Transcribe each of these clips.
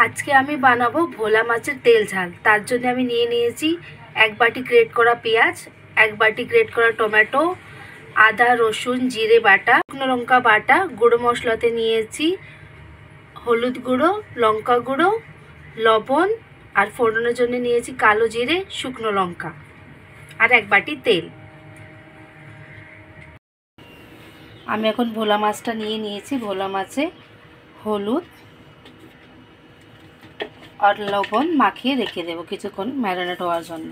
আজকে আমি বানাবো ভোলা মাছের তেল ঝাল। তার জন্য আমি নিয়ে নিয়েছি 1 বাটি গ্রেট করা পেঁয়াজ, 1 বাটি গ্রেট করা টমেটো, আদা রসুন জিরে বাটা, শুকনো লঙ্কা বাটা, গুঁড়ো মশলাতে নিয়েছি হলুদ গুঁড়ো, লঙ্কা গুঁড়ো, লবণ, আর ফোড়নের জন্য নিয়েছি কালো জিরে, শুকনো লঙ্কা আর 1 বাটি তেল। আমি এখন ভোলা মাছটা নিয়ে নিয়েছি। ভোলা মাছে হলুদ আর লবণ মাখিয়ে রেখে দেবো কিছুক্ষণ ম্যারিনেট হওয়ার জন্য।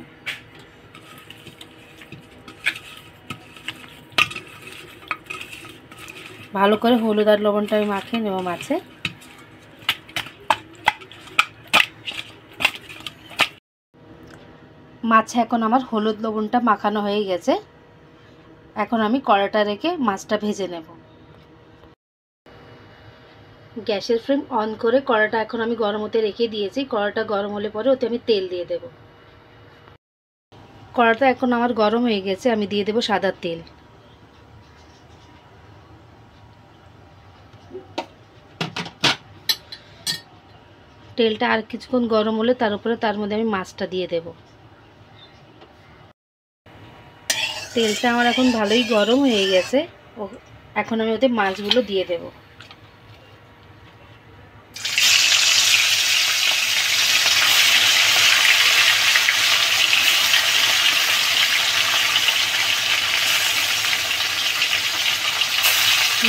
ভালো করে হলুদ আর লবণটা আমি মাখিয়ে নেব মাছে। মাছে এখন আমার হলুদ লবণটা মাখানো হয়ে গেছে। এখন আমি কড়াটা রেখে মাছটা ভেজে নেব। গ্যাসের ফ্লেম অন করে কড়াটা এখন আমি গরম হতে রেখে দিয়েছি। কড়াটা গরম হলে পরে ওতে আমি তেল দিয়ে দেব। কড়াটা এখন আমার গরম হয়ে গেছে, আমি দিয়ে দেব সাদা তেল। তেলটা আর কিছুক্ষণ গরম হলে তার মধ্যে আমি মাছটা দিয়ে দেব। তেলটা আমার এখন ভালোই গরম হয়ে গেছে। এখন আমি ওতে মাছগুলো দিয়ে দেব।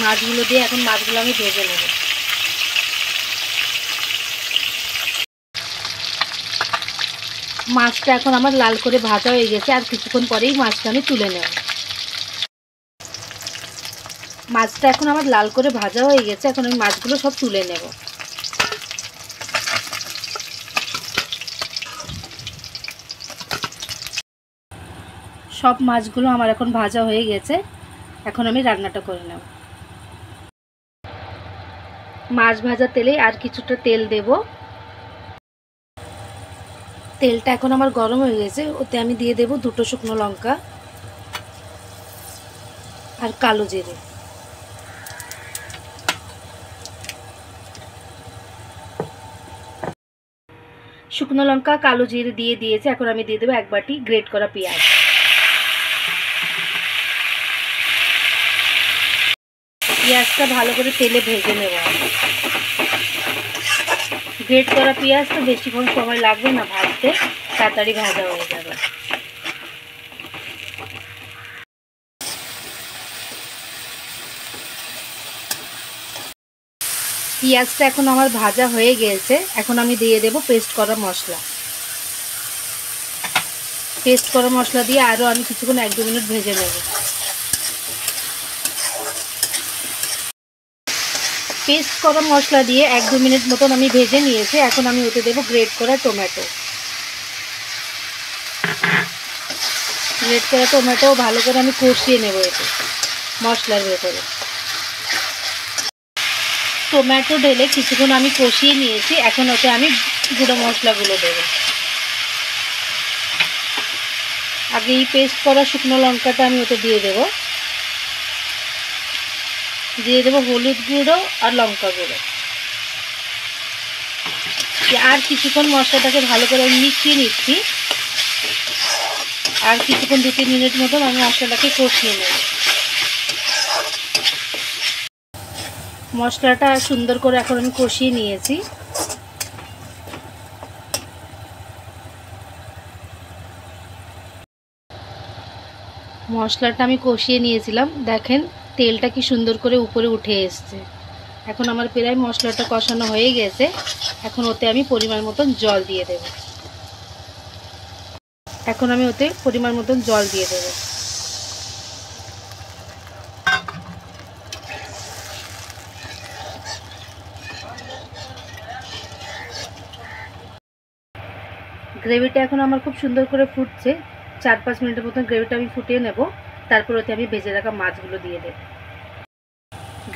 মাছগুলো দিয়ে এখন মাছগুলো আমি ভেজে নেব। মাছটা এখন আমার লাল করে ভাজা হয়ে গেছে, আর কিছুক্ষণ পরেই মাছটা আমি তুলে নেব। মাছটা এখন আমার লাল করে ভাজা হয়ে গেছে, এখন আমি মাছগুলো সব তুলে নেব। সব মাছগুলো আমার এখন ভাজা হয়ে গেছে, এখন আমি রান্নাটা করে নেব। মাছ ভাজা তেলে আর কিছুটা তেল দেব। তেলটা এখন আমার গরম হয়ে গেছে, ওতে আমি দিয়ে দেব 2টো শুকনো লঙ্কা আর কালো জিরে। শুকনো লঙ্কা কালো জিরে দিয়ে দিয়েছি। এখন আমি দিয়ে দেবো 1 বাটি গ্রেট করা পেঁয়াজ। পেঁয়াজটা ভালো করে তেলে ভেজে নেব। গ্রেট করা পেঁয়াজ তো বেশিক্ষণ সময় লাগবে না ভাজতে, তাড়াতাড়ি ভাজা হয়ে যাবে। পেঁয়াজটা এখন আমার ভাজা হয়ে গেছে, এখন আমি দিয়ে দেব পেস্ট করা মশলা। পেস্ট করা মশলা দিয়ে আরও আমি কিছুক্ষণ 1-2 মিনিট ভেজে নেব। পেস্ট করা মশলা দিয়ে 1-2 মিনিট মতন আমি ভেজে নিয়েছি। এখন আমি ওতে দেব গ্রেট করা টমেটো। গ্রেট করা টমেটো ভালো করে আমি কষিয়ে নেব এতে মশলার ভেতরে। টমেটো ঢেলে কিছুক্ষণ আমি কষিয়ে নিয়েছি। এখন ওতে আমি গুঁড়ো মশলাগুলো দেব। আগে এই পেস্ট করা শুকনো লঙ্কাটা আমি ওতে দিয়ে দেব। দিয়ে দেবো হলুদ গুঁড়ো আর লঙ্কা গুঁড়ো। আর কিছুক্ষণ মশলাটাকে ভালো করে আমি মিশিয়ে নিচ্ছি। আর কিছুক্ষণ 2-3 মিনিট মতন আমি মশলাটাকে কষিয়ে নেব। মশলাটা সুন্দর করে এখন আমি কষিয়ে নিয়েছি। মশলাটা আমি কষিয়ে নিয়েছিলাম, দেখেন তেলটা কি সুন্দর করে উপরে উঠে এসছে। এখন আমার প্রায় মশলাটা কষানো হয়ে গেছে। এখন ওতে আমি পরিমাণ মতন জল দিয়ে দেব। এখন আমি ওতে পরিমাণ মতন জল দিয়ে দেব। গ্রেভিটা এখন আমার খুব সুন্দর করে ফুটছে। 4-5 মিনিটের মতন গ্রেভিটা আমি ফুটিয়ে নেব। তারপর ওতে আমি ভেজে রাখা মাছগুলো দিয়ে দেব।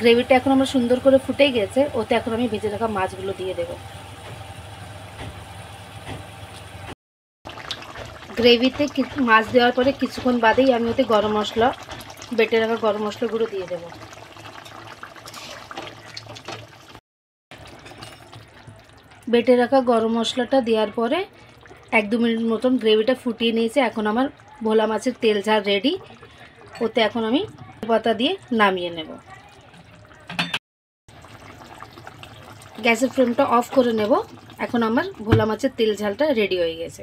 গ্রেভিটা এখন আমার সুন্দর করে ফুটে গেছে, ওতে এখন আমি ভেজে রাখা মাছগুলো দিয়ে দেব। গ্রেভিতে মাছ দেওয়ার পরে কিছুক্ষণ বাদেই আমি ওতে গরম মশলা, বেটে রাখা গরম মশলা গুঁড়ো দিয়ে দেব। বেটে রাখা গরম মশলাটা দেওয়ার পরে 1-2 মিনিট মতন গ্রেভিটা ফুটিয়ে নিয়েছে। এখন আমার ভোলা মাছের তেল ঝাল রেডি। ওতে এখন আমি পাতা দিয়ে নামিয়ে নেব। গ্যাসের ফ্লেমটা অফ করে নেব। এখন আমার ভোলা মাছের তেল ঝালটা রেডি হয়ে গেছে।